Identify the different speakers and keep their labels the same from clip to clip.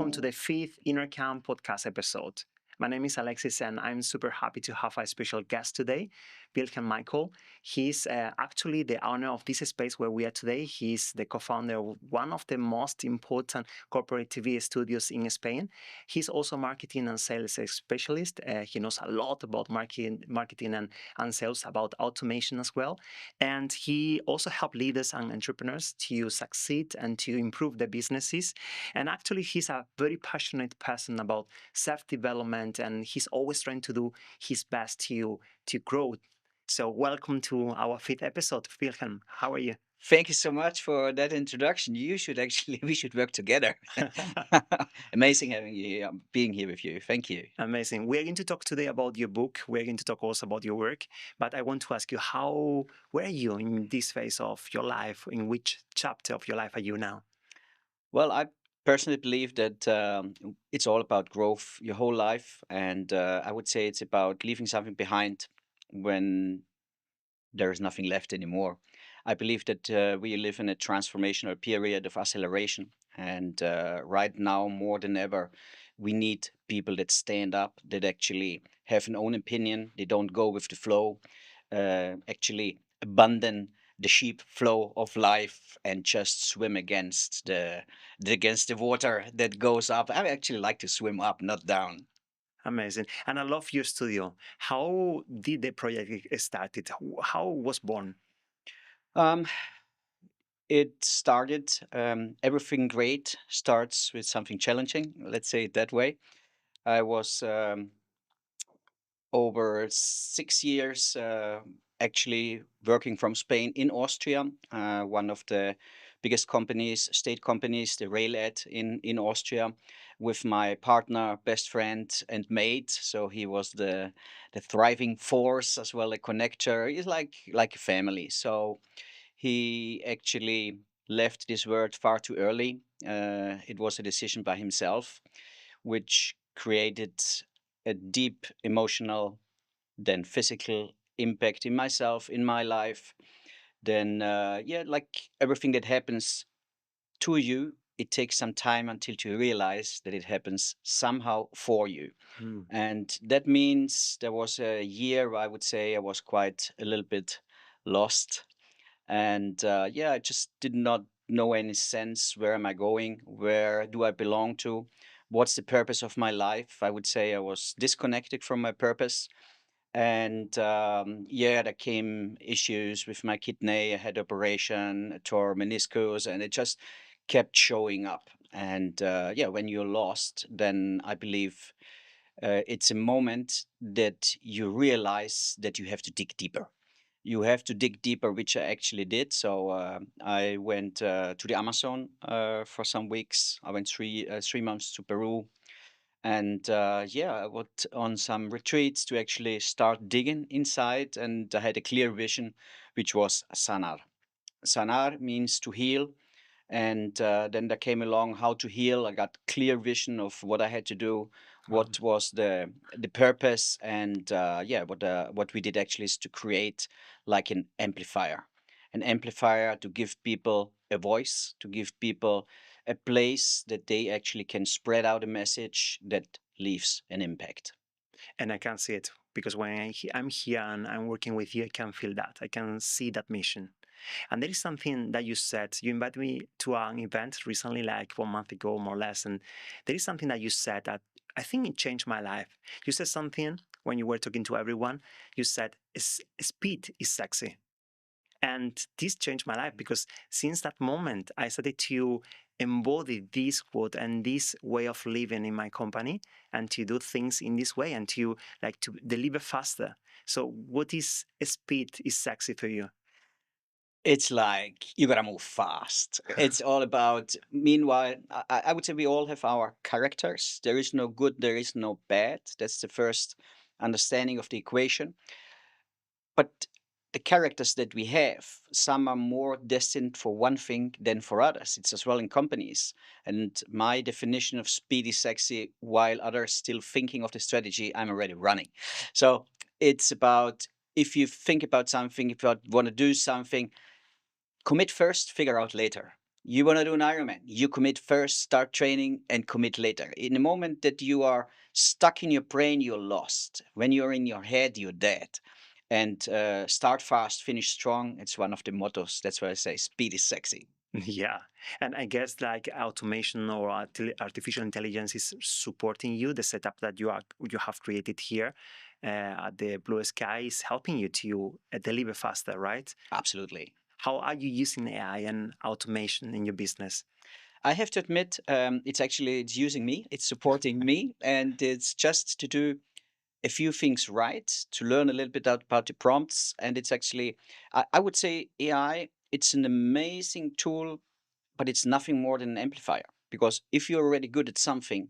Speaker 1: welcome to the fifth InnerCamp Podcast episode. My name is Alexis, and I'm super happy to have a special guest today, Wilhelm Michael. He's actually the owner of this space where we are today. He's the co-founder of one of the most important corporate TV studios in Spain. He's also marketing and sales specialist. He knows a lot about marketing and sales, about automation as well. And he also helps leaders and entrepreneurs to succeed and to improve their businesses. And actually, he's a very passionate person about self-development, and he's always trying to do his best to grow. So welcome to our fifth episode. Wilhelm, how are you?
Speaker 2: Thank you so much for that introduction. You should actually, we should work together. Amazing having you here, being here with you. Thank you.
Speaker 1: Amazing. We're going to talk today about your book. We're going to talk also about your work. But I want to ask you, how were you in this phase of your life? In which chapter of your life are you now?
Speaker 2: Well, I personally believe that it's all about growth your whole life. And I would say it's about leaving something behind when there is nothing left anymore. I believe that we live in a transformational period of acceleration. And right now, more than ever, we need people that stand up, that actually have an own opinion. They don't go with the flow, actually abandon the sheep flow of life and just swim against the water that goes up. I actually like to swim up, not down.
Speaker 1: Amazing. And I love your studio. How did the project started? How was born?
Speaker 2: Um, it started, everything great starts with something challenging, let's say it that way. I was over 6 years actually working from Spain in Austria, one of the biggest companies, state companies, the rail ad in Austria, with my partner, best friend, and mate. So he was the thriving force as well, a connector. He's like a family. So he actually left this world far too early. It was a decision by himself, which created a deep emotional, then physical impact in myself, in my life. Then, yeah, like everything that happens to you, it takes some time until you realize that it happens somehow for you.
Speaker 1: Hmm.
Speaker 2: And that means there was a year, I would say, I was quite a little bit lost, and yeah, I just did not know any sense. Where am I going? Where do I belong to? What's the purpose of my life? I would say I was disconnected from my purpose. And yeah, there came issues with my kidney. I had operation, I tore meniscus, and it just kept showing up. And yeah, when you're lost, then I believe it's a moment that you realize that you have to dig deeper. You have to dig deeper, which I actually did. So I went to the Amazon for some weeks. I went 3 months to Peru, and yeah, I went on some retreats to actually start digging inside. And I had a clear vision, which was sanar. Sanar means to heal, and then there came along how to heal. I got clear vision of what I had to do,
Speaker 1: Wow.
Speaker 2: what was the purpose, and yeah, what we did actually is to create like an amplifier to give people a voice, to give people a place that they actually can spread out a message that leaves an impact.
Speaker 1: And I can see it because when I'm here and I'm working with you, I can feel that. I can see that mission. And there is something that you said. You invited me to an event recently, like 1 month ago, more or less. And there is something that you said that I think it changed my life. You said something when you were talking to everyone. You said, Speed is sexy." And this changed my life because since that moment, I started to embody this quote and this way of living in my company and to do things in this way and to like to deliver faster. So what is speed is sexy for you?
Speaker 2: It's like you gotta move fast. It's all about. Meanwhile, I would say we all have our characters. There is no good, there is no bad. That's the first understanding of the equation. But the characters that we have, some are more destined for one thing than for others. It's as well in companies. And my definition of speed is sexy, while others still thinking of the strategy, I'm already running. So it's about, if you think about something, if you want to do something, commit first, figure out later. You want to do an Ironman, you commit first, start training, and commit later. In the moment that you are stuck in your brain, you're lost. When you're in your head, you're dead. And start fast, finish strong. It's one of the mottos. That's why I say speed is sexy.
Speaker 1: Yeah, and I guess like automation or artificial intelligence is supporting you. The setup that you have created here at the Blue Sky is helping you to deliver faster, right?
Speaker 2: Absolutely.
Speaker 1: How are you using AI and automation in your business?
Speaker 2: I have to admit, it's using me, it's supporting me, and it's just to do a few things right, to learn a little bit about the prompts. And it's actually, I would say AI, it's an amazing tool, but it's nothing more than an amplifier. Because if you're already good at something,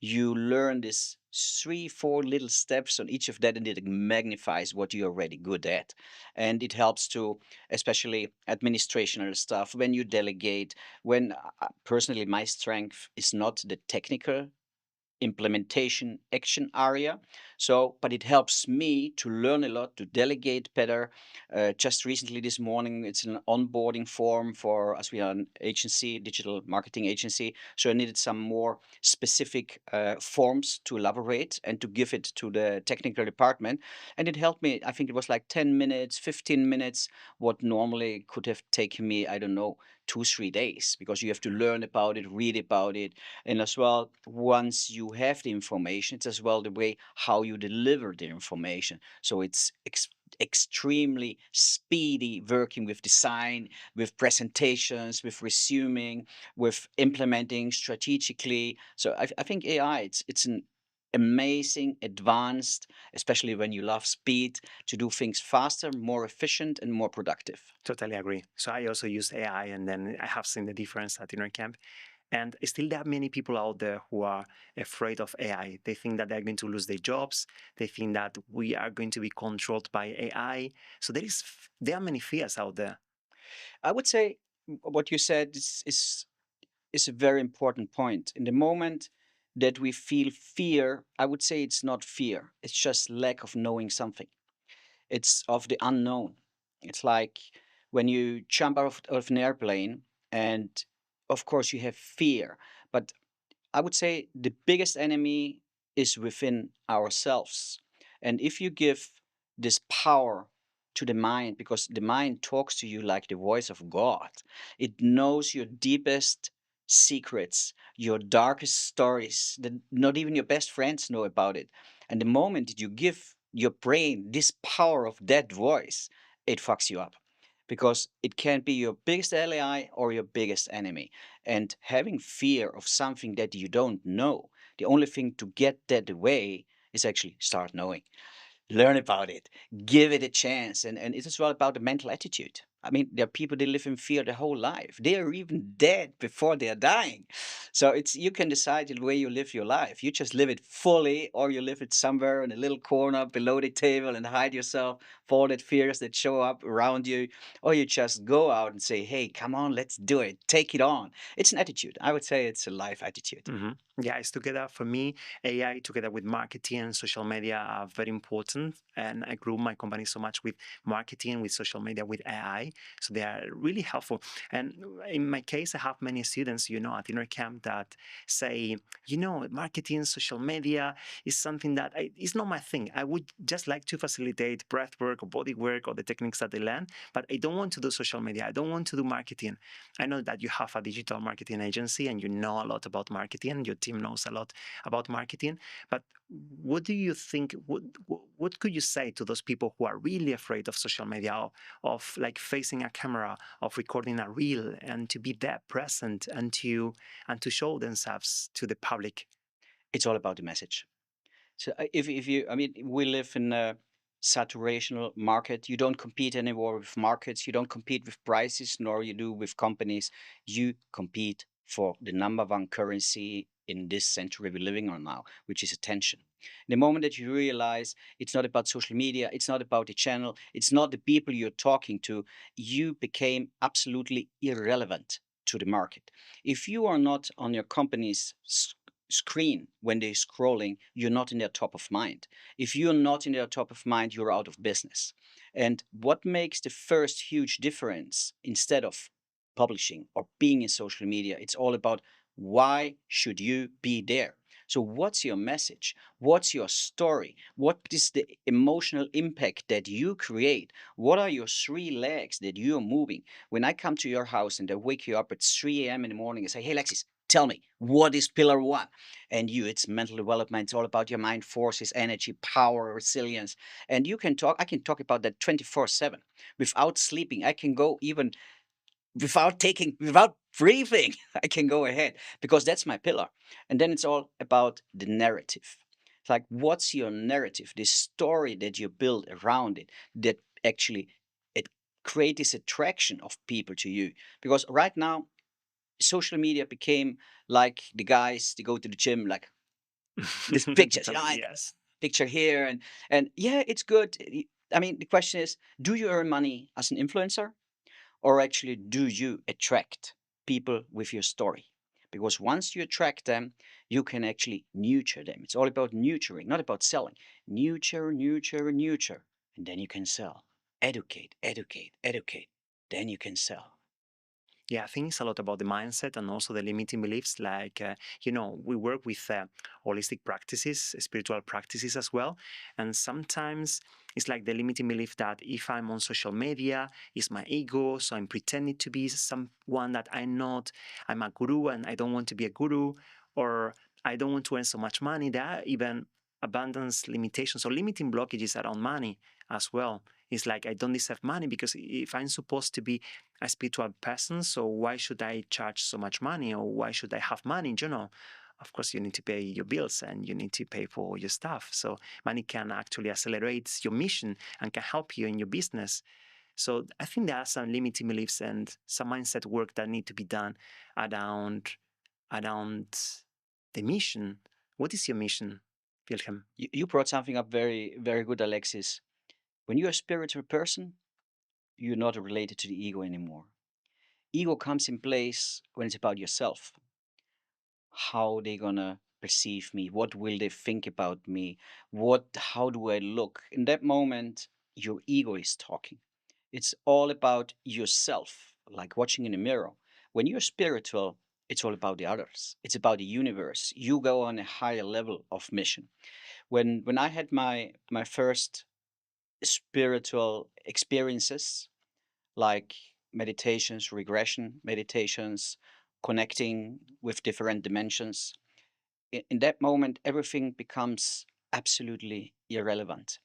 Speaker 2: you learn this three, four little steps on each of that, and it magnifies what you're already good at. And it helps to, especially administrational stuff, when you delegate, when personally, my strength is not the technical implementation action area. So, but it helps me to learn a lot, to delegate better. Just recently this morning, it's an onboarding form for us. We are an agency, digital marketing agency. So I needed some more specific forms to elaborate and to give it to the technical department. And it helped me. I think it was like 10 minutes, 15 minutes, what normally could have taken me, I don't know, 2, 3 days, because you have to learn about it, read about it, and as well, once you have the information, it's as well the way how you deliver the information. So it's extremely speedy working with design, with presentations, with resuming, with implementing strategically. So I think AI, it's an amazing, advanced, especially when you love speed, to do things faster, more efficient, and more productive.
Speaker 1: Totally agree. So I also use AI, and then I have seen the difference at InnerCamp. And still, there are many people out there who are afraid of AI. They think that they're going to lose their jobs. They think that we are going to be controlled by AI. So there are many fears out there.
Speaker 2: I would say what you said is a very important point. In the moment that we feel fear, I would say it's not fear, it's just lack of knowing something. It's of the unknown. It's like when you jump out of an airplane, and of course you have fear, but I would say the biggest enemy is within ourselves. And if you give this power to the mind, because the mind talks to you like the voice of God, it knows your deepest secrets, your darkest stories that not even your best friends know about it. And the moment that you give your brain this power of that voice, it fucks you up, because it can be your biggest ally or your biggest enemy. And having fear of something that you don't know, the only thing to get that away is actually start knowing, learn about it, give it a chance. And it's as well about the mental attitude. I mean, there are people that live in fear their whole life. They are even dead before they are dying. So it's, you can decide the way you live your life. You just live it fully, or you live it somewhere in a little corner below the table and hide yourself for all that fears that show up around you. Or you just go out and say, hey, come on, let's do it. Take it on. It's an attitude. I would say it's a life attitude.
Speaker 1: Yeah, it's together for me. AI together with marketing and social media are very important. And I grew my company so much with marketing, with social media, with AI. So they are really helpful. And in my case, I have many students, at InnerCamp that say, marketing, social media is something that it's not my thing. I would just like to facilitate breath work or body work or the techniques that they learn, but I don't want to do social media. I don't want to do marketing. I know that you have a digital marketing agency and you know a lot about marketing. Your team knows a lot about marketing. But what do you think? What could you say to those people who are really afraid of social media, of like facing a camera, of recording a reel, and to be there present and to show themselves to the public?
Speaker 2: It's all about the message. So if you, I mean, we live in a saturational market. You don't compete anymore with markets. You don't compete with prices, nor you do with companies. You compete for the number one currency in this century we're living on now, which is attention. The moment that you realize it's not about social media, it's not about the channel, it's not the people you're talking to, you became absolutely irrelevant to the market. If you are not on your company's screen when they're scrolling, you're not in their top of mind. If you're not in their top of mind, you're out of business. And what makes the first huge difference, instead of publishing or being in social media. It's all about why should you be there? So what's your message? What's your story? What is the emotional impact that you create? What are your three legs that you're moving? When I come to your house and I wake you up at 3 a.m. in the morning and say, hey, Alexis, tell me, what is pillar one? And you, it's mental development. It's all about your mind forces, energy, power, resilience. And I can talk about that 24/7 without sleeping. I can go even without breathing. I can go ahead because that's my pillar. And then it's all about the narrative. It's like, what's your narrative, the story that you build around it that actually it create this attraction of people to you? Because right now, social media became like the guys they go to the gym, like this pictures,
Speaker 1: Totally,
Speaker 2: I
Speaker 1: yes.
Speaker 2: picture here and yeah, it's good. I mean, the question is, do you earn money as an influencer? Or actually do you attract people with your story? Because once you attract them, you can actually nurture them. It's all about nurturing, not about selling. Nurture, nurture, nurture, and then you can sell. Educate, educate, educate, then you can sell.
Speaker 1: Yeah, I think it's a lot about the mindset and also the limiting beliefs. Like, we work with holistic practices, spiritual practices as well. And sometimes it's like the limiting belief that if I'm on social media, it's my ego. So I'm pretending to be someone that I'm not. I'm a guru and I don't want to be a guru, or I don't want to earn so much money. There are even abundance limitations or limiting blockages around money as well. It's like I don't deserve money because if I'm supposed to be a spiritual person, so why should I charge so much money, or why should I have money? Of course, you need to pay your bills and you need to pay for your stuff. So money can actually accelerate your mission and can help you in your business. So I think there are some limiting beliefs and some mindset work that need to be done around around the mission. What is your mission, Wilhelm?
Speaker 2: You brought something up very, very good, Alexis. When you're a spiritual person, you're not related to the ego anymore. Ego comes in place when it's about yourself. How they gonna perceive me? What will they think about me? How do I look? In that moment, your ego is talking. It's all about yourself, like watching in a mirror. When you're spiritual, it's all about the others. It's about the universe. You go on a higher level of mission. When I had my first spiritual experiences, like meditations, regression meditations, connecting with different dimensions, in that moment, everything becomes absolutely irrelevant.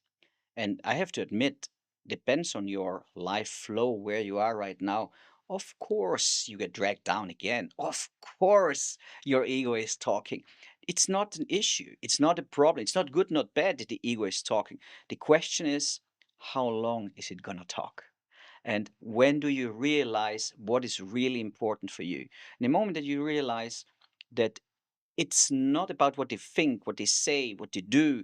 Speaker 2: And I have to admit, depends on your life flow where you are right now. Of course, you get dragged down again. Of course, your ego is talking. It's not an issue. It's not a problem. It's not good, not bad that the ego is talking. The question is, how long is it going to talk? And when do you realize what is really important for you? And the moment that you realize that it's not about what they think, what they say, what they do,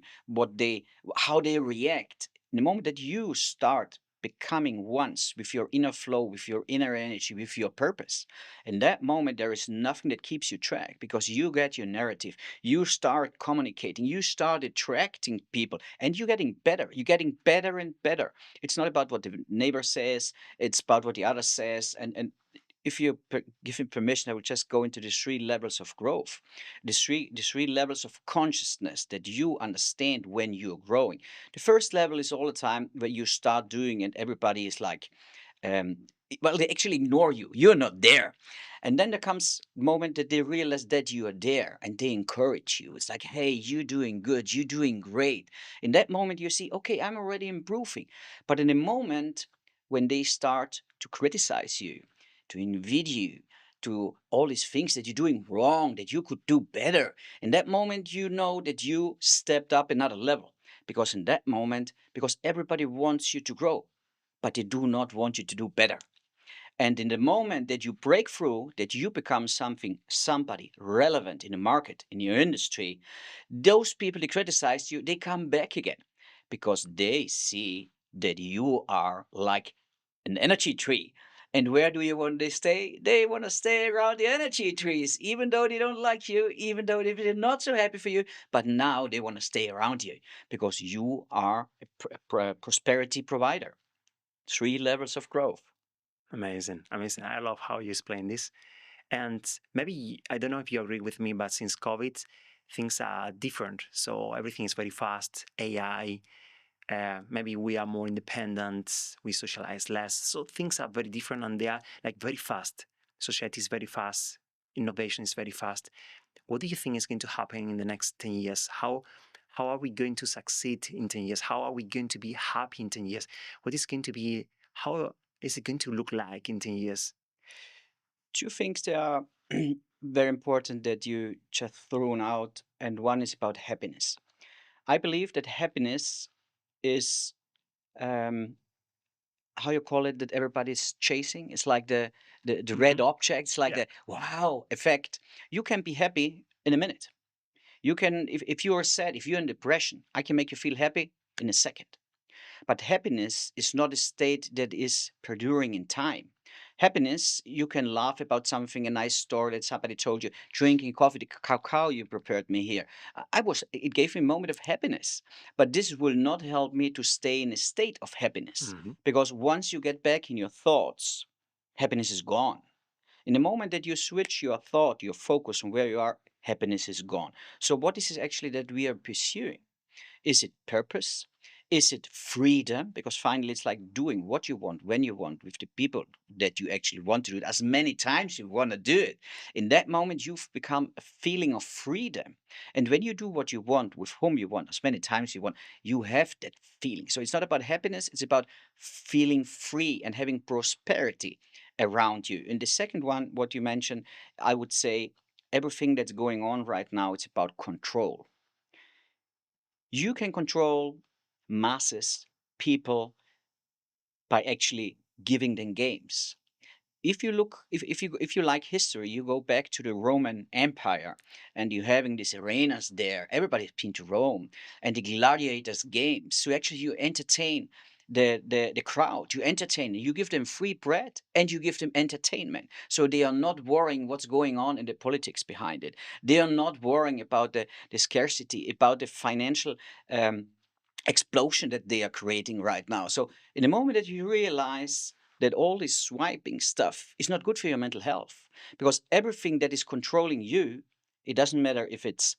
Speaker 2: how they react. In the moment that you start becoming once with your inner flow, with your inner energy, with your purpose, in that moment there is nothing that keeps you track because you get your narrative. You start communicating, you start attracting people, and you're getting better. You're getting better and better. It's not about what the neighbor says, it's about what the other says. And if you give him permission, I will just go into the three levels of growth, the three levels of consciousness that you understand when you're growing. The first level is all the time where you start doing, and everybody is like, um, well, they actually ignore you. You're not there. And then there comes a moment that they realize that you are there and they encourage you. It's like, hey, you're doing good, you're doing great. In that moment, you see, okay, I'm already improving. But in a moment when they start to criticize you, to envy you, to all these things that you're doing wrong, that you could do better. In that moment, you know that you stepped up another level. Because in that moment, because everybody wants you to grow, but they do not want you to do better. And in the moment that you break through, that you become somebody relevant in the market, in your industry, those people that criticize you, they come back again because they see that you are like an energy tree. And where do you want to stay? They want to stay around the energy trees, even though they don't like you, even though they're not so happy for you. But now they want to stay around you because you are a prosperity provider. Three levels of growth.
Speaker 1: Amazing, amazing. I love how you explain this. And maybe, I don't know if you agree with me, but since COVID, things are different. So everything is very fast, AI, maybe we are more independent, we socialize less. So things are very different and they are like very fast. Society is very fast, innovation is very fast. What do you think is going to happen in the next 10 years? How are we going to succeed in 10 years? How are we going to be happy in 10 years? What is going to be, how is it going to look like in 10 years?
Speaker 2: Two things that are very important that you just thrown out, and one is about happiness. I believe that happiness is um, how you call it, that everybody's chasing. It's like the red
Speaker 1: Hmm.
Speaker 2: objects, like
Speaker 1: Yeah.
Speaker 2: the wow effect. You can be happy in a minute. You can, if you are sad, if you're in depression, I can make you feel happy in a second. But happiness is not a state that is perduring in time. Happiness, you can laugh about something, a nice story that somebody told you, drinking coffee, the cacao you prepared me here. It gave me a moment of happiness. But this will not help me to stay in a state of happiness.
Speaker 1: Hmm.
Speaker 2: Because once you get back in your thoughts, happiness is gone. In the moment that you switch your thought, your focus on where you are, happiness is gone. So, what is it actually that we are pursuing? Is it purpose? Is it freedom? Because finally, it's like doing what you want, when you want, with the people that you actually want to do it, as many times you want to do it. In that moment, you've become a feeling of freedom. And when you do what you want, with whom you want, as many times you want, you have that feeling. So it's not about happiness, it's about feeling free and having prosperity around you. And the second one, what you mentioned, I would say everything that's going on right now, it's about control. You can control masses, people, by actually giving them games. If you like history, you go back to the Roman Empire and you're having these arenas there. Everybody's been to Rome and the gladiators games. So actually you entertain the crowd, you entertain, you give them free bread and you give them entertainment. So they are not worrying what's going on in the politics behind it. They are not worrying about the scarcity, about the financial um, explosion that they are creating right now. So in the moment that you realize that all this swiping stuff is not good for your mental health, because everything that is controlling you, it doesn't matter if it's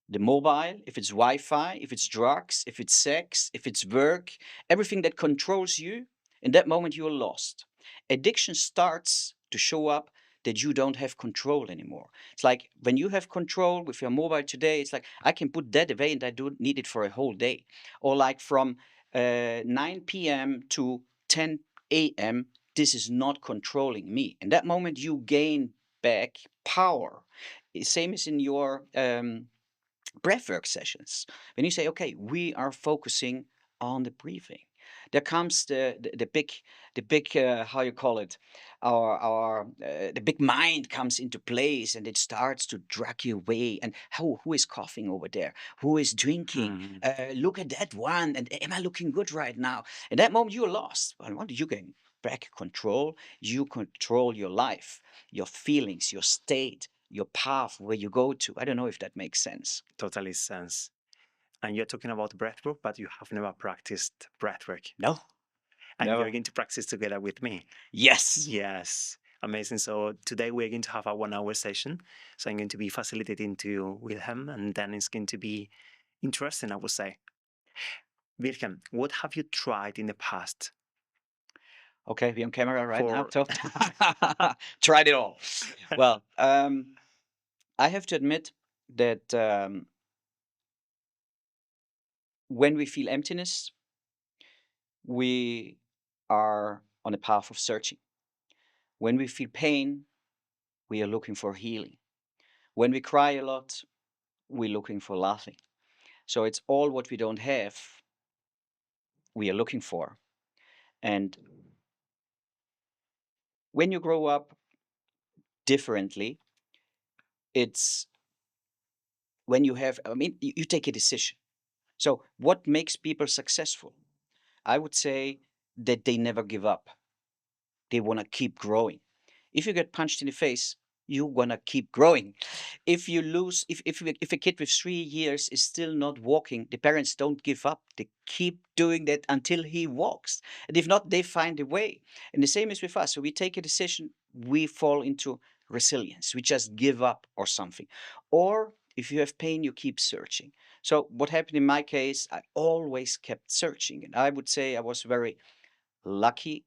Speaker 2: the mobile, if it's Wi-Fi, if it's drugs, if it's sex, if it's work, everything that controls you, in that moment you're lost. Addiction starts to show up that you don't have control anymore. It's like when you have control with your mobile today, it's like I can put that away and I don't need it for a whole day. Or like from 9 p.m. to 10 a.m., this is not controlling me. In that moment, you gain back power. Same as in your breathwork sessions. When you say, okay, we are focusing on the breathing, there comes the big how you call it, our the big mind comes into place and it starts to drag you away. And who is coughing over there? Who is drinking?
Speaker 1: Hmm.
Speaker 2: Look at that one. And am I looking good right now? In that moment, you're lost. But once you can back control, you control your life, your feelings, your state, your path, where you go to. I don't know if that makes sense.
Speaker 1: Totally sense. And you're talking about breathwork, but you have never practiced breathwork.
Speaker 2: No,
Speaker 1: And you're
Speaker 2: never.
Speaker 1: going to practice together with me.
Speaker 2: Yes.
Speaker 1: Yes, amazing. So today we're going to have a 1 hour session. So I'm going to be facilitating to Wilhelm, and then it's going to be interesting, I would say. Wilhelm, what have you tried in the past
Speaker 2: Okay, we on camera right now.
Speaker 1: for?
Speaker 2: So tried it all. Well, I have to admit that when we feel emptiness, we are on a path of searching. When we feel pain, we are looking for healing. When we cry a lot, we're looking for laughing. So it's all what we don't have, we are looking for. And when you grow up differently, it's when you have, I mean, you take a decision. So, what makes people successful? I would say that they never give up. They want to keep growing. If you get punched in the face, you're gonna keep growing. If you lose, if a kid with 3 years is still not walking, the parents don't give up. They keep doing that until he walks. And if not, they find a way. And the same is with us. So we take a decision, we fall into resilience. We just give up or something. Or if you have pain, you keep searching. So what happened in my case, I always kept searching. And I would say I was very lucky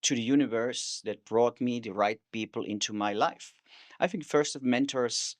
Speaker 2: to the universe that brought me the right people into my life. I think first of mentors,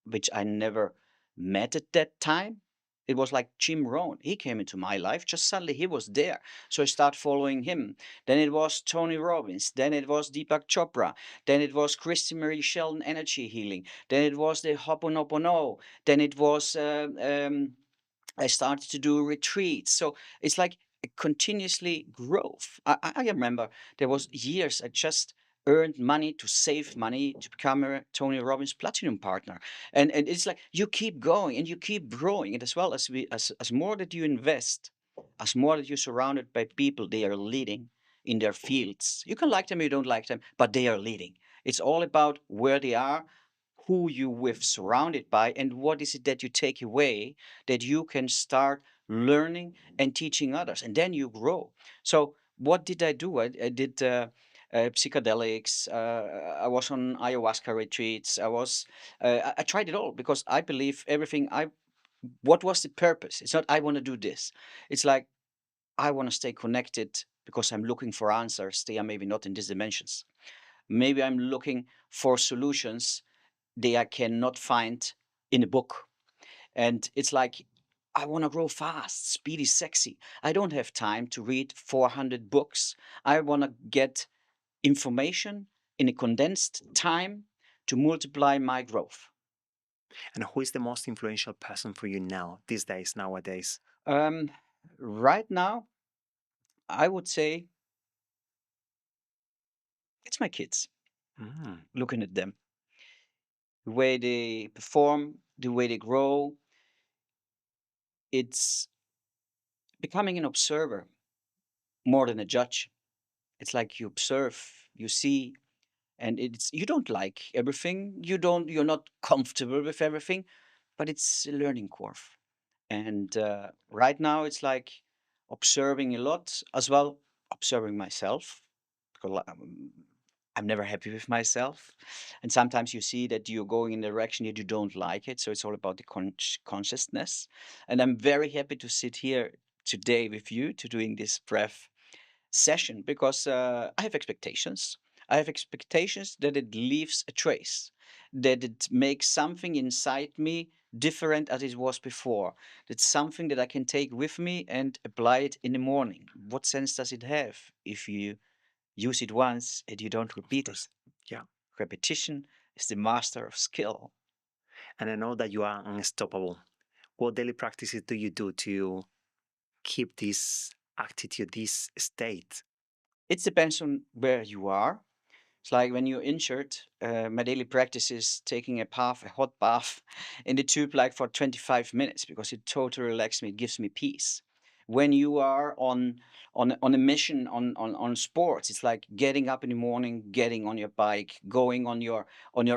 Speaker 2: which I never met at that time, it was like Jim Rohn. He came into my life, just suddenly he was there. So I started following him. Then it was Tony Robbins. Then it was Deepak Chopra. Then it was Christy Marie Sheldon Energy Healing. Then it was the Ho'oponopono. Then it was I started to do retreats. So it's like a continuously growth. I remember there was years I just earned money to save money to become a Tony Robbins Platinum partner. And it's like you keep going and you keep growing. And as well as as more that you invest, as more that you're surrounded by people, they are leading in their fields. You can like them, you don't like them, but they are leading. It's all about where they are, who you with surrounded by, and what is it that you take away that you can start learning and teaching others, and then you grow. So what did I do? I did psychedelics. I was on ayahuasca retreats. I tried it all because I believe everything. I What was the purpose? It's not I want to do this. It's like I want to stay connected because I'm looking for answers. They are maybe not in these dimensions. Maybe I'm looking for solutions they I cannot find in a book. And it's like, I want to grow fast. Speed is sexy. I don't have time to read 400 books. I want to get information in a condensed time to multiply my growth.
Speaker 1: And who is the most influential person for you now, these days, nowadays?
Speaker 2: Um, right now, I would say it's my kids.
Speaker 1: Mm.
Speaker 2: Looking at them, the way they perform, the way they grow, it's becoming an observer more than a judge. It's like you observe, you see, and it's you don't like everything. You're not comfortable with everything, but it's a learning curve. And right now, it's like observing a lot as well, observing myself because I'm never happy with myself, and sometimes you see that you're going in a direction that you don't like it. So it's all about the consciousness, and I'm very happy to sit here today with you to doing this breath session because I have expectations. I have expectations that it leaves a trace, that it makes something inside me different as it was before. That's something that I can take with me and apply it in the morning. What sense does it have if you use it once and you don't
Speaker 1: Of
Speaker 2: repeat
Speaker 1: course.
Speaker 2: it?
Speaker 1: Yeah.
Speaker 2: Repetition is the master of skill.
Speaker 1: And I know that you are unstoppable. What daily practices do you do to keep this attitude, this state?
Speaker 2: It depends on where you are. It's like when you're injured, my daily practice is taking a hot bath in the tube like for 25 minutes because it totally relaxes me, it gives me peace. When you are on a mission on sports, it's like getting up in the morning, getting on your bike, going on your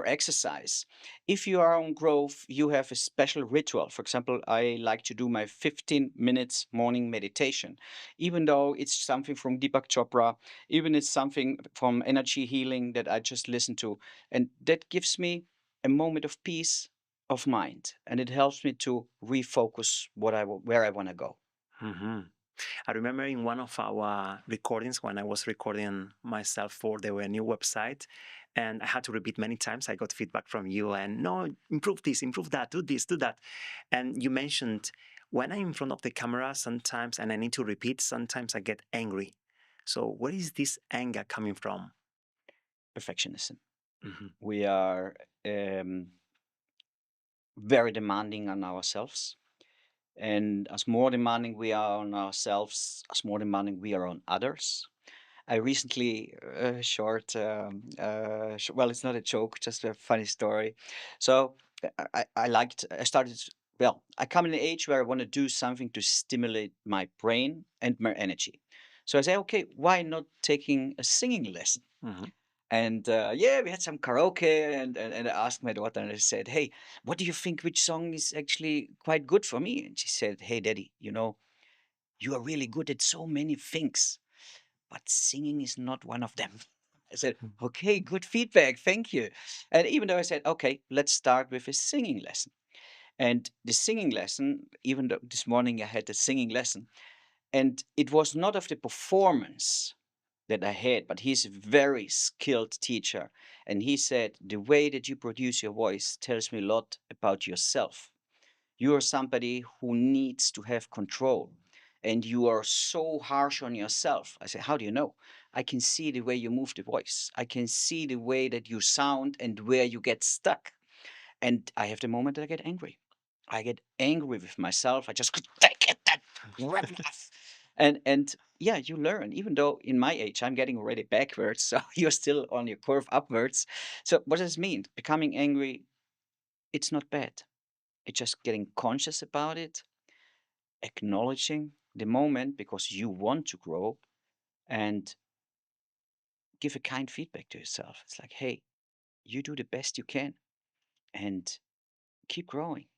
Speaker 2: exercise. If you are on growth, you have a special ritual. For example, I like to do my 15 minutes morning meditation, even though it's something from Deepak Chopra, even it's something from energy healing that I just listen to. And that gives me a moment of peace of mind. And it helps me to refocus where I want to go.
Speaker 1: Hmm. I remember in one of our recordings when I was recording myself for the new website, and I had to repeat many times. I got feedback from you, and no, improve this, improve that, do this, do that. And you mentioned when I'm in front of the camera sometimes and I need to repeat, sometimes I get angry. So, where is this anger coming from?
Speaker 2: Perfectionism.
Speaker 1: Hmm.
Speaker 2: We are very demanding on ourselves. And as more demanding we are on ourselves, as more demanding we are on others. I recently, well, it's not a joke, just a funny story. So I started, well, I come in an age where I want to do something to stimulate my brain and my energy. So I say, okay, why not taking a singing lesson?
Speaker 1: Hmm.
Speaker 2: And yeah, we had some karaoke, and I asked my daughter, and I said, "Hey, what do you think? Which song is actually quite good for me?" And she said, "Hey, Daddy, you are really good at so many things, but singing is not one of them." I said, "Okay, good feedback, thank you." And even though I said, "Okay, let's start with a singing lesson," and the singing lesson, even though this morning I had a singing lesson, and it was not of the performance that I had, but he's a very skilled teacher. And he said, the way that you produce your voice tells me a lot about yourself. You are somebody who needs to have control, and you are so harsh on yourself. I said, how do you know? I can see the way you move the voice. I can see the way that you sound and where you get stuck. And I have the moment that I get angry. I get angry with myself. I just take it that rip off. And yeah, you learn. Even though in my age I'm getting already backwards, so you're still on your curve upwards. So what does this mean? Becoming angry, it's not bad. It's just getting conscious about it, acknowledging the moment because you want to grow, and give a kind feedback to yourself. It's like, hey, you do the best you can, and keep growing,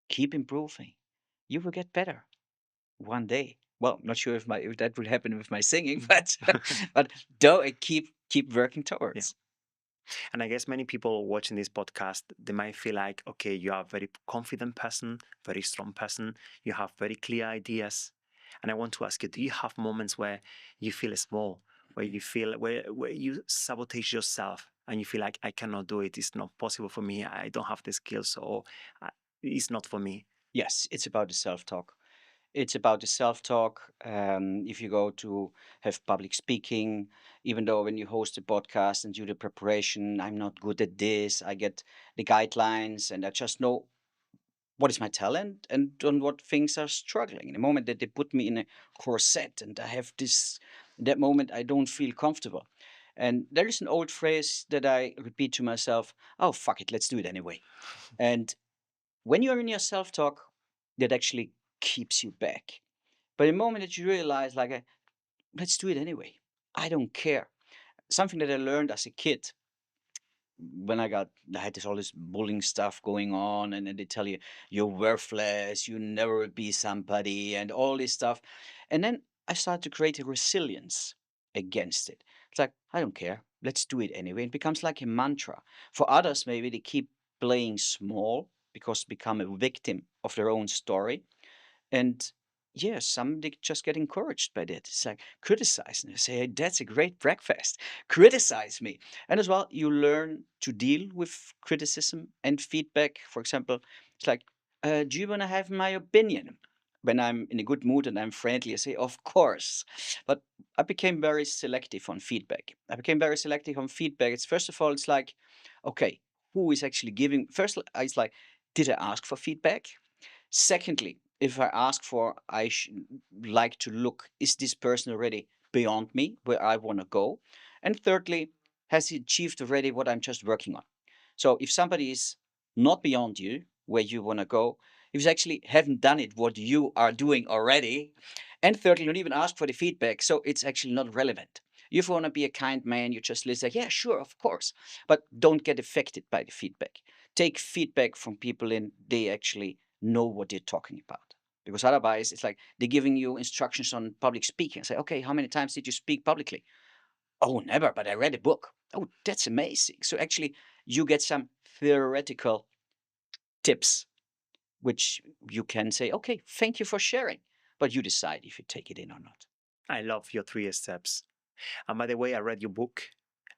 Speaker 2: keep improving. You will get better one day. Well, I'm not sure if that would happen with my singing, but but though I keep working
Speaker 1: Yeah.
Speaker 2: towards.
Speaker 1: And I guess many people watching this podcast, they might feel like, okay, you are a very confident person, very strong person, you have very clear ideas. And I want to ask you, do you have moments where you feel small, where you feel where you sabotage yourself and you feel like I cannot do it, it's not possible for me, I don't have the skills, or it's not for me?
Speaker 2: Yes, it's about the self-talk. It's about the self-talk. If you go to have public speaking, even though when you host a podcast and do the preparation, I'm not good at this. I get the guidelines, and I just know what is my talent and on what things are struggling. In the moment that they put me in a corset and I have this, in that moment I don't feel comfortable. And there is an old phrase that I repeat to myself: "Oh fuck it, let's do it anyway." And when you're in your self-talk, that actually keeps you back. But the moment that you realize, like, let's do it anyway, I don't care. Something that I learned as a kid when I had this all this bullying stuff going on, and then they tell you you're worthless, you never will be somebody, and all this stuff. And then I started to create a resilience against it. It's like, I don't care, let's do it anyway. It becomes like a mantra. For others, maybe they keep playing small because become a victim of their own story. And yeah, some they just get encouraged by that. It's like criticize and say, hey, that's a great breakfast. Criticize me. And as well, you learn to deal with criticism and feedback. For example, it's like, do you want to have my opinion? When I'm in a good mood and I'm friendly, I say, of course. But I became very selective on feedback. I became very selective on feedback. It's first of all, it's like, okay, who is actually giving? First, it's like, did I ask for feedback? Secondly, if I ask for, like to look, is this person already beyond me, where I want to go? And thirdly, has he achieved already what I'm just working on? So if somebody is not beyond you, where you want to go, if you actually haven't done it, what you are doing already, and thirdly, you don't even ask for the feedback, so it's actually not relevant. If you want to be a kind man, you just listen, yeah, sure, of course, but don't get affected by the feedback. Take feedback from people and they actually know what they're talking about. Because otherwise, it's like they're giving you instructions on public speaking. Say, okay, how many times did you speak publicly? Oh, never, but I read a book. Oh, that's amazing. So actually, you get some theoretical tips, which you can say, okay, thank you for sharing. But you decide if you take it in or not.
Speaker 1: I love your 3 steps. And by the way, I read your book,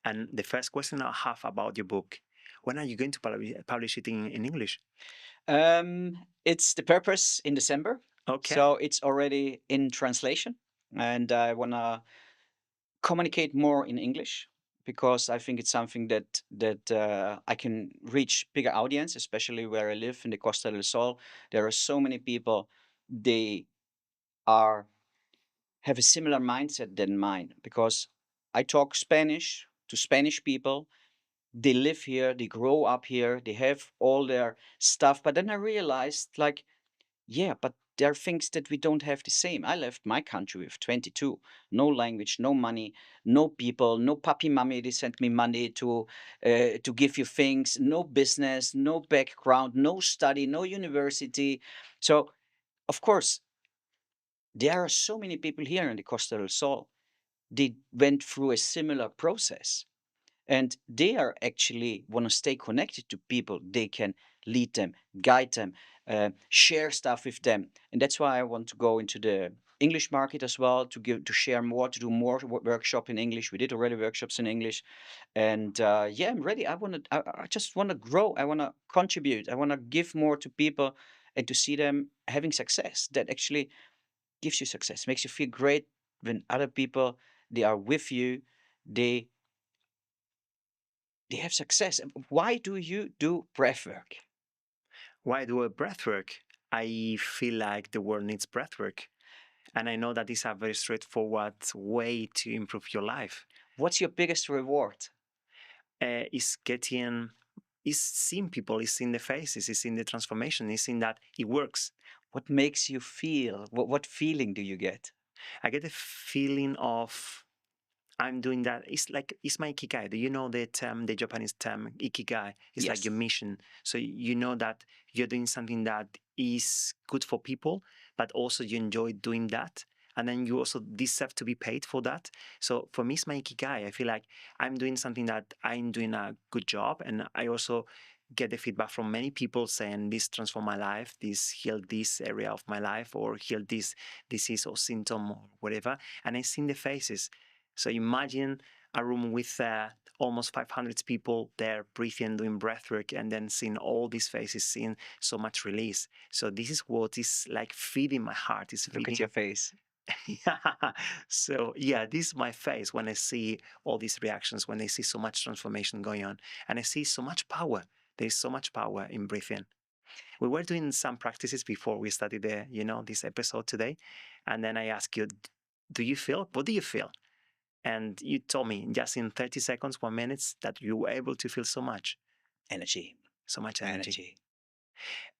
Speaker 1: and the first question I have about your book: when are you going to publish it in English?
Speaker 2: It's the purpose in December.
Speaker 1: Okay.
Speaker 2: So it's already in translation. And I want to communicate more in English because I think it's something that I can reach bigger audience, especially where I live in the Costa del Sol. There are so many people, they are have a similar mindset than mine because I talk Spanish to Spanish people. They live here, they grow up here, they have all their stuff. But then I realized, like, yeah, but there are things that we don't have the same. I left my country with 22, no language, no money, no people, no papi mummy. They sent me money to give you things, no business, no background, no study, no university. So of course, there are so many people here in the Costa del Sol. They went through a similar process, and they are actually want to stay connected to people. They can lead them, guide them, share stuff with them, and that's why I want to go into the English market as well, to share more, to do more workshop in English. We did already workshops in English, and yeah, I'm ready. I just want to grow. I want to contribute. I want to give more to people and to see them having success. That actually gives you success, makes you feel great when other people, they are with you, they they have success. Why do you do breath work?
Speaker 1: Why do a breath work? I feel like the world needs breath work. And I know that is a very straightforward way to improve your life.
Speaker 2: What's your biggest reward?
Speaker 1: Is getting, is seeing people, is seeing the faces, is seeing the transformation, is seeing that it works.
Speaker 2: What makes you feel? What feeling do you get?
Speaker 1: I get a feeling of I'm doing that. It's like, it's my ikigai. Do you know the term, the Japanese term ikigai? It's like your
Speaker 2: Yes.
Speaker 1: mission. So you know that you're doing something that is good for people, but also you enjoy doing that. And then you also deserve to be paid for that. So for me, it's my ikigai. I feel like I'm doing something that I'm doing a good job. And I also get the feedback from many people saying this transformed my life, this healed this area of my life, or healed this disease or symptom or whatever. And I see the faces. So imagine a room with almost 500 people there breathing, doing breath work, and then seeing all these faces, seeing so much release. So this is what is like feeding my heart. Is
Speaker 2: Look
Speaker 1: feeding.
Speaker 2: at your face.
Speaker 1: Yeah. So yeah, this is my face when I see all these reactions, when I see so much transformation going on, and I see so much power. There is so much power in breathing. We were doing some practices before we started the, this episode today, and then I asked you, do you feel? What do you feel? And you told me just in 30 seconds, 1 minute, that you were able to feel
Speaker 2: Energy.
Speaker 1: so much energy.
Speaker 2: Energy.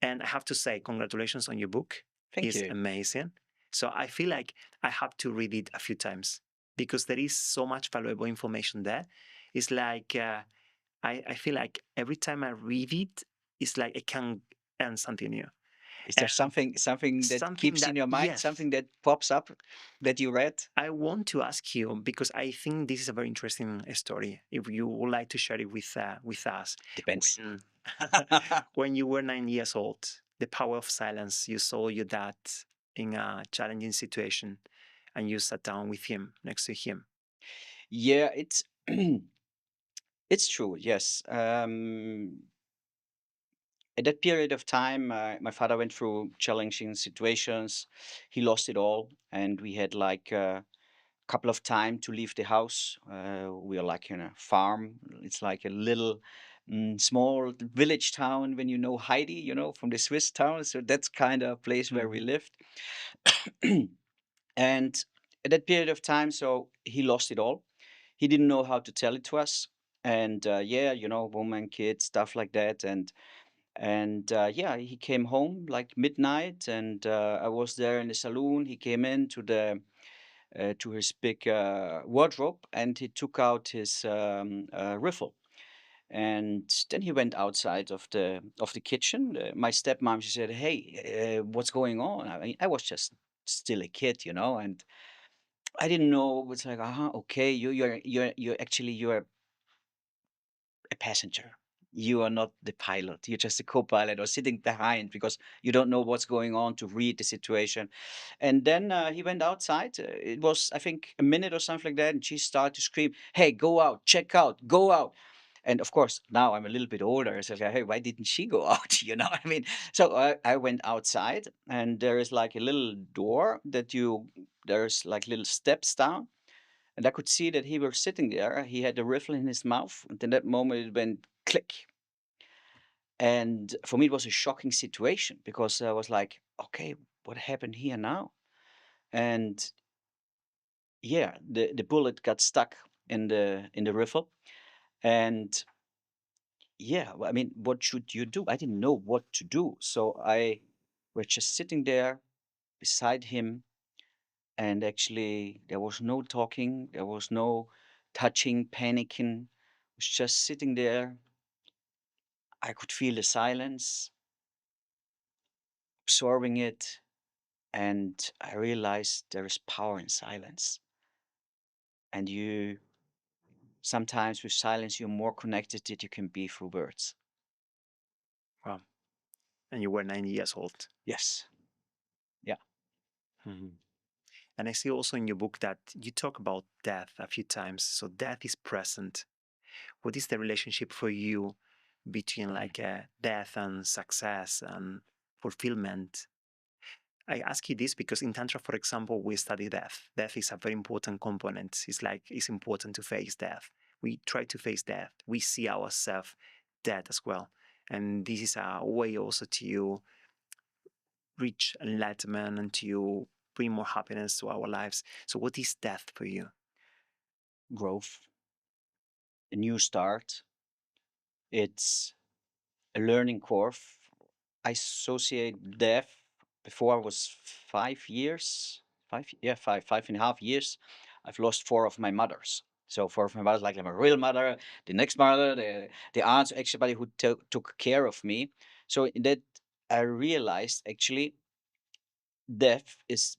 Speaker 1: And I have to say, congratulations on your book.
Speaker 2: Thank
Speaker 1: It's
Speaker 2: you.
Speaker 1: amazing. So I feel like I have to read it a few times because there is so much valuable information there. It's like, I feel like every time I read it, it's like I can learn something new.
Speaker 2: Is there
Speaker 1: And
Speaker 2: something that
Speaker 1: something
Speaker 2: keeps in
Speaker 1: that,
Speaker 2: your mind,
Speaker 1: yes,
Speaker 2: something that pops up that you read?
Speaker 1: I want to ask you because I think this is a very interesting story. If you would like to share it with us,
Speaker 2: Depends.
Speaker 1: when when you were 9 years old, the power of silence. You saw your dad in a challenging situation, and you sat down with him, next to him.
Speaker 2: Yeah, it's it's true. Yes. At that period of time, my father went through challenging situations. He lost it all, and we had like a couple of time to leave the house. We are like in a farm. It's like a little small village town. When you know Heidi, from the Swiss town. So that's kind of place where we
Speaker 1: Mhm.
Speaker 2: lived. And at that period of time, so he lost it all. He didn't know how to tell it to us. And yeah, woman, kid, stuff like that. And yeah, he came home like midnight, and I was there in the saloon. He came in to his big wardrobe, and he took out his riffle. And then he went outside of the kitchen. My stepmom, she said, "Hey, what's going on?" I mean, I was just still a kid, and I didn't know. It's like, okay, you're a passenger. You are not the pilot. You're just a co-pilot or sitting behind because you don't know what's going on to read the situation. And then he went outside. It was, I think, a minute or something like that. And she started to scream, "Hey, go out, check out, go out." And of course, now I'm a little bit older. So like, hey, why didn't she go out? I mean, so I went outside, and there is like a little door there's like little steps down, and I could see that he was sitting there. He had the rifle in his mouth, and in that moment it went click. And for me, it was a shocking situation because I was like, okay, what happened here now? And yeah, the bullet got stuck in the rifle. And yeah, I mean, what should you do? I didn't know what to do. So I was just sitting there. beside him, and actually there was no talking, there was no touching, panicking. I was just sitting there. I could feel the silence, absorbing it, and I realized there is power in silence. And you sometimes with silence you're more connected than you can be through words.
Speaker 1: Wow. And you were 90 years old.
Speaker 2: Yes. Yeah.
Speaker 1: Mhm. And I see also in your book that you talk about death a few times. So death is present. What is the relationship for you between like death and success and fulfillment? I ask you this because in Tantra, for example, we study death. Death is a very important component. It's like it's important to face death. We try to face death. We see ourselves dead as well. And this is a way also to reach enlightenment and to bring more happiness to our lives. So, what is death for you?
Speaker 2: Growth, a new start. It's a learning curve. I associate death before I was 5 years, five and a half years. I've lost four of my mothers. So four of my mothers, like my real mother, the next mother, the aunts, everybody who took care of me. So in that I realized actually death is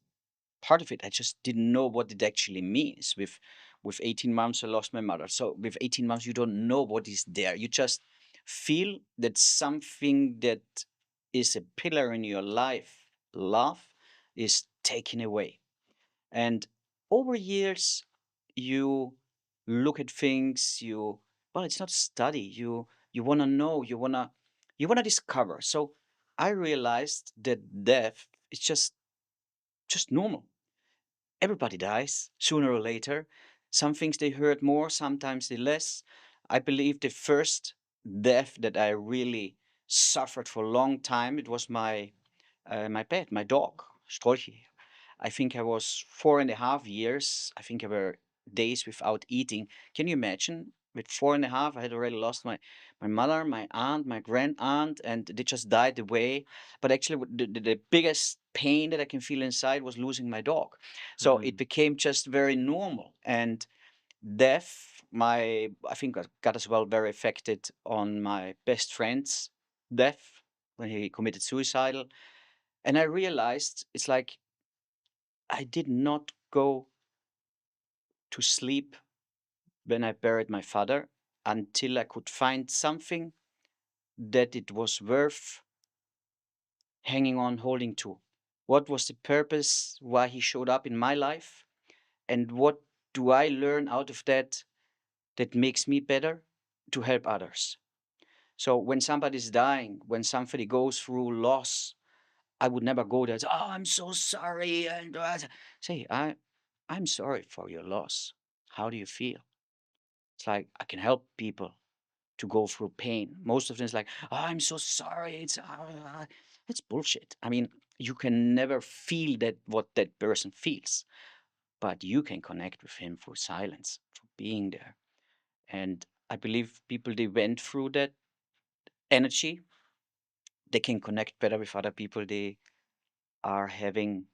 Speaker 2: part of it. I just didn't know what it actually means. With 18 months, I lost my mother. So with 18 months, you don't know what is there. You just feel that something that is a pillar in your life, love, is taken away. And over years, you look at things. Well, it's not study. You want to know. You wanna discover. So I realized that death is just normal. Everybody dies sooner or later. Some things they hurt more, sometimes they less. I believe the first death that I really suffered for a long time, it was my pet, my dog, Strolchi. I think I was 4.5 years. I think I were days without eating. Can you imagine? With 4.5, I had already lost my mother, my aunt, my grand aunt, and they just died away. But actually, the biggest pain that I can feel inside was losing my dog. So it became just very normal. And death, I think I got as well very affected on my best friend's death when he committed suicide. And I realized it's like I did not go to sleep when I buried my father until I could find something that it was worth hanging on, holding to. What was the purpose why he showed up in my life? And what do I learn out of that that makes me better to help others? So when somebody's dying, when somebody goes through loss, I would never go there and say, "Oh, I'm so sorry." And say, I'm sorry for your loss. How do you feel? It's like I can help people to go through pain. Most of them is like, "Oh, I'm so sorry." It's bullshit. I mean, you can never feel that what that person feels, but you can connect with him through silence, through being there. And I believe people they went through that energy, they can connect better with other people they are having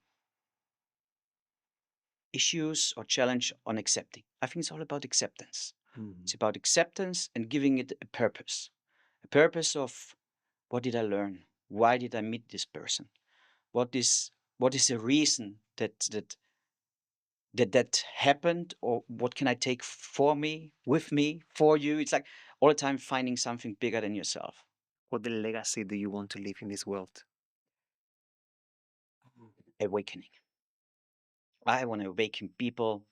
Speaker 2: issues or challenge on accepting. I think it's all about acceptance. It's about acceptance and giving it a purpose. A purpose of what did I learn? Why did I meet this person? What is the reason that happened, or what can I take for me, with me, for you? It's like all the time finding something bigger than yourself.
Speaker 1: What the legacy do you want to leave in this world?
Speaker 2: Awakening. I want to awaken people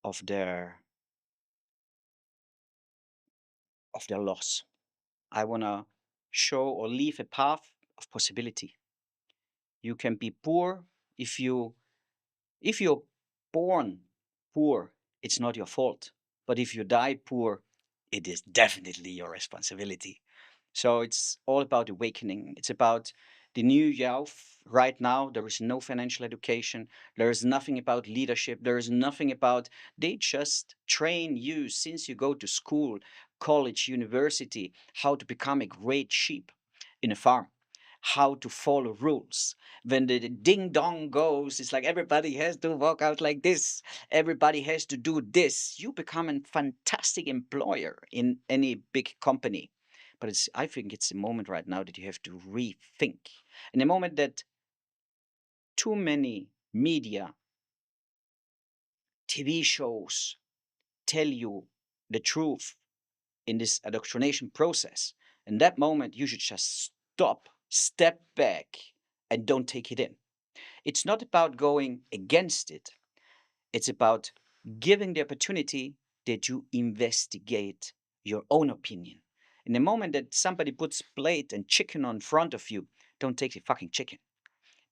Speaker 2: of their loss. I want to show or leave a path of possibility. You can be poor if you're born poor, it's not your fault. But if you die poor, it is definitely your responsibility. So it's all about awakening. It's about the new youth. Right now, there is no financial education. There is nothing about leadership. There is nothing about, they just train you since you go to school, college, university, how to become a great sheep in a farm. how to follow rules. When the ding dong goes, it's like everybody has to walk out like this, everybody has to do this. You become a fantastic employer in any big company. But I think it's a moment right now that you have to rethink. In a moment that too many media, TV shows tell you the truth in this indoctrination process. In that moment, you should just stop, step back, and don't take it in. It's not about going against it, it's about giving the opportunity that you investigate your own opinion. In the moment that somebody puts plate and chicken on front of you, don't take the fucking chicken.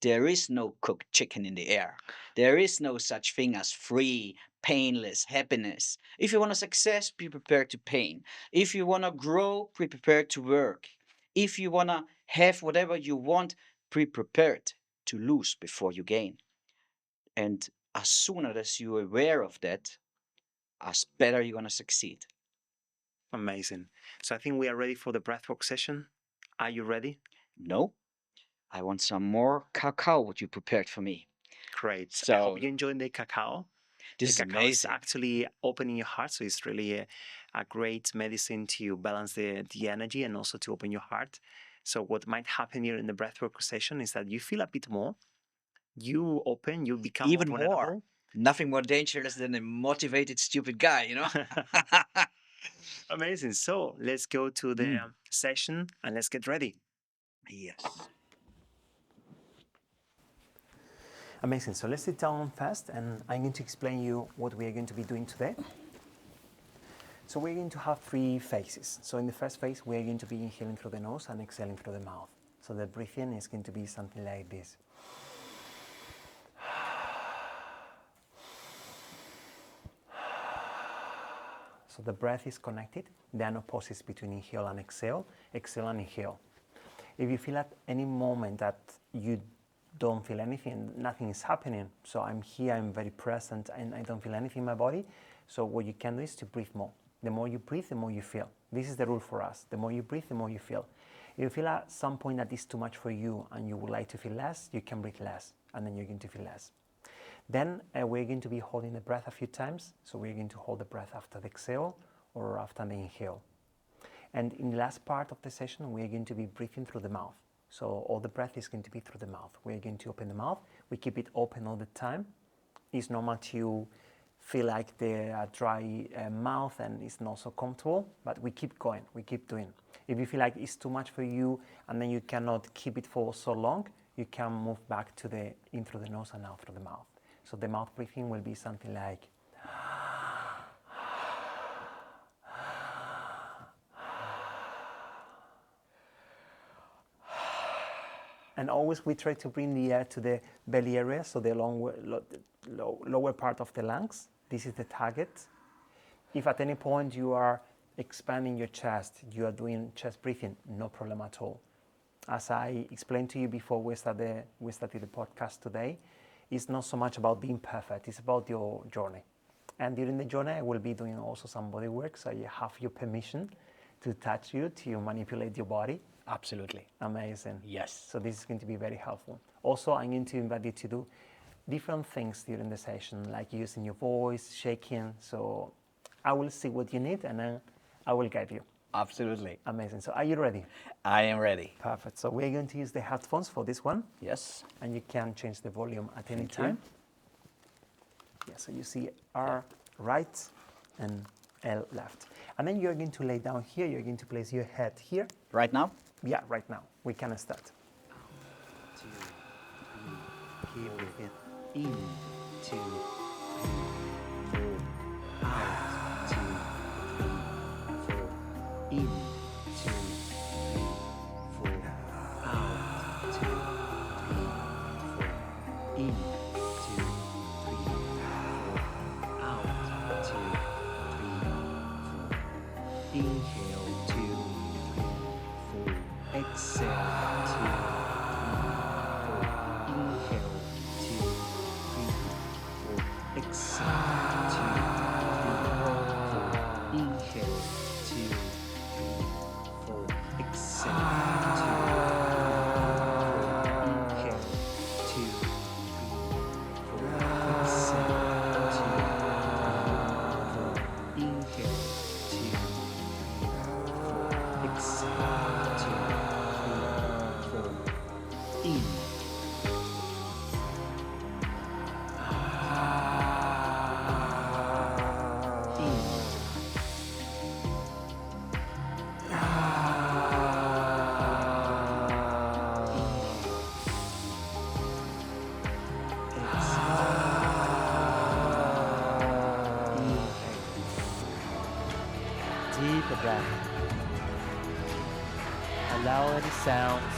Speaker 2: There is no cooked chicken in the air. There is no such thing as free, painless happiness. If you want to success, be prepared to pain. If you want to grow, be prepared to work. If you want to have whatever you want, be prepared to lose before you gain. And as soon as you're aware of that, as better you're going to succeed.
Speaker 1: Amazing. So I think we are ready for the breathwork session. Are you ready?
Speaker 2: No, I want some more cacao, what you prepared for me.
Speaker 1: Great. I
Speaker 2: So
Speaker 1: hope you enjoyed the cacao.
Speaker 2: this is
Speaker 1: The cacao is
Speaker 2: amazing.
Speaker 1: actually opening your heart, so it's really a great medicine to balance the energy and also to open your heart. So what might happen here in the breathwork session is that you feel a bit more, you open, you become
Speaker 2: Even
Speaker 1: more
Speaker 2: more.
Speaker 1: vulnerable.
Speaker 2: Nothing more dangerous than a motivated, stupid guy, you know?
Speaker 1: Amazing. So let's go to the session and let's get ready.
Speaker 2: Yes.
Speaker 1: Amazing. So let's sit down fast and I'm going to explain you what we are going to be doing today. So we're going to have 3 phases. So in the first phase, we are going to be inhaling through the nose and exhaling through the mouth. So the breathing is going to be something like this. So the breath is connected. There are no pauses between inhale and exhale and inhale. If you feel at any moment that you don't feel anything, nothing is happening, so I'm here, I'm very present, and I don't feel anything in my body, so what you can do is to breathe more. The more you breathe, the more you feel. This is the rule for us. The more you breathe, the more you feel. If you feel at some point that is too much for you and you would like to feel less, you can breathe less, and then you're going to feel less. Then we're going to be holding the breath a few times. So we're going to hold the breath after the exhale or after the inhale. And in the last part of the session, we're going to be breathing through the mouth. So all the breath is going to be through the mouth. We're going to open the mouth. We keep it open all the time. It's normal to feel like the dry mouth and it's not so comfortable, but we keep going, we keep doing. If you feel like it's too much for you and then you cannot keep it for so long, you can move back to the in through the nose and out through the mouth. So the mouth breathing will be something like and always we try to bring the air to the belly area, so the lower part of the lungs. This is the target. If at any point you are expanding your chest, you are doing chest breathing, no problem at all. As I explained to you before we started the podcast today, it's not so much about being perfect, it's about your journey. And during the journey, I will be doing also some body work, so you have your permission to touch you, to manipulate your body.
Speaker 2: Absolutely.
Speaker 1: Amazing.
Speaker 2: Yes.
Speaker 1: So this is going to be very helpful. Also, I'm going to invite you to do different things during the session, like using your voice, shaking. So I will see what you need and then I will guide you.
Speaker 2: Absolutely.
Speaker 1: Amazing. So are you ready?
Speaker 2: I am ready.
Speaker 1: Perfect. So we're going to use the headphones for this one.
Speaker 2: Yes.
Speaker 1: And you can change the volume at any time. Yeah, so you see R right and L left. And then you're going to lay down here. You're going to place your head here.
Speaker 2: Right now?
Speaker 1: Yeah, right now. We can start. 2, 3, keep breathing. In, 2, 3, 4. Out, 2, 3, 4. In, 2, 3, 4. Out, 2, 3, 4. In, 2, 3, 4. Out, 2, 3, 4. Inhale, 2, 3, 4. Exhale, 2, 3, 4. Inhale, 2, 3, 4. Exhale, 2, 3, 4. Inhale, 2, 3, 4. Exhale, 2, 3, 4. Allow any sounds.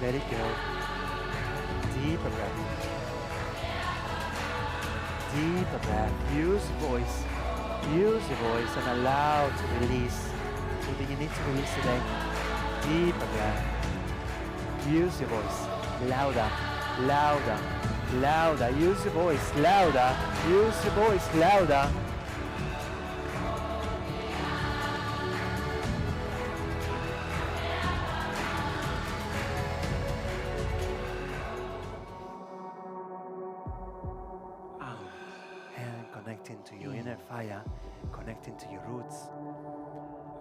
Speaker 1: Let it go. Deeper breath. Deeper breath. Use your voice. Use your voice and allow to release. So that you need to release today. Deeper breath. Use your voice. Louder. Louder. Louder. Use your voice. Louder. Use your voice. Louder. Connecting to your inner fire, connecting to your roots.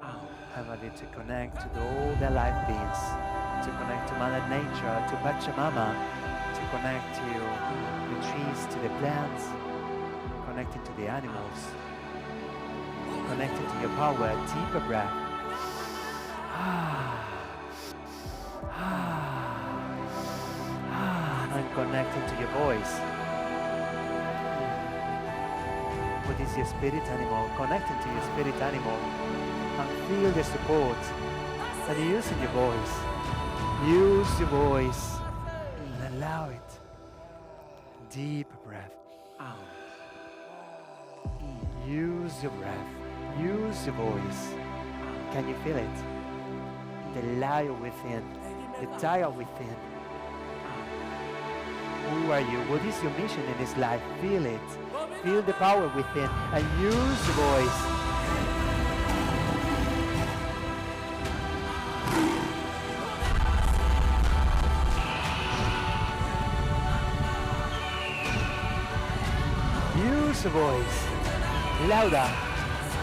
Speaker 1: I'm ready to connect to all the life beings, to connect to Mother Nature, to Pachamama, to connect to the trees, to the plants, connecting to the animals, connecting to your power. Deeper breath. And connecting to your voice. What is your spirit animal? Connecting to your spirit animal and feel the support that you're using your voice. Use your voice and allow it. Deep breath. Use your breath. Use your voice. Can you feel it? The lion within, the tiger within. Who are you? What is your mission in this life? Feel it. Feel the power within and use the voice. Use the voice. Louder,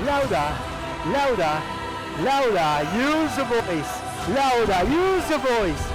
Speaker 1: louder, louder, louder. Use the voice. Louder, use the voice.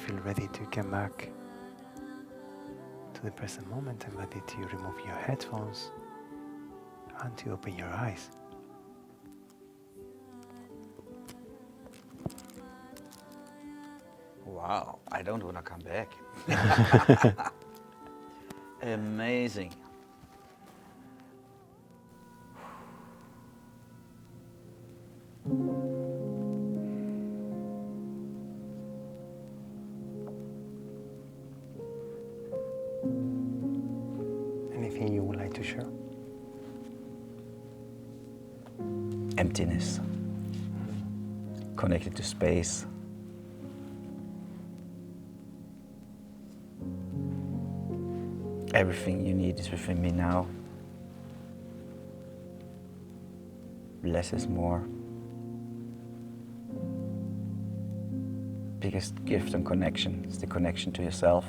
Speaker 1: Feel ready to come back to the present moment and ready to remove your headphones and to open your eyes.
Speaker 2: Wow, I don't want to come back. Amazing.
Speaker 1: Anything you would like to share?
Speaker 2: Emptiness. Connected to space. Everything you need is within me now. Less is more. Biggest gift and connection is the connection to yourself.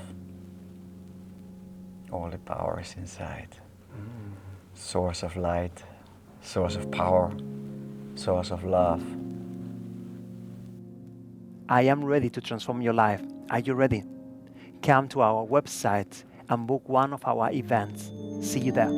Speaker 2: All the power is inside. Source of light, source of power, source of love.
Speaker 1: I am ready to transform your life. Are you ready? Come to our website and book one of our events. See you there.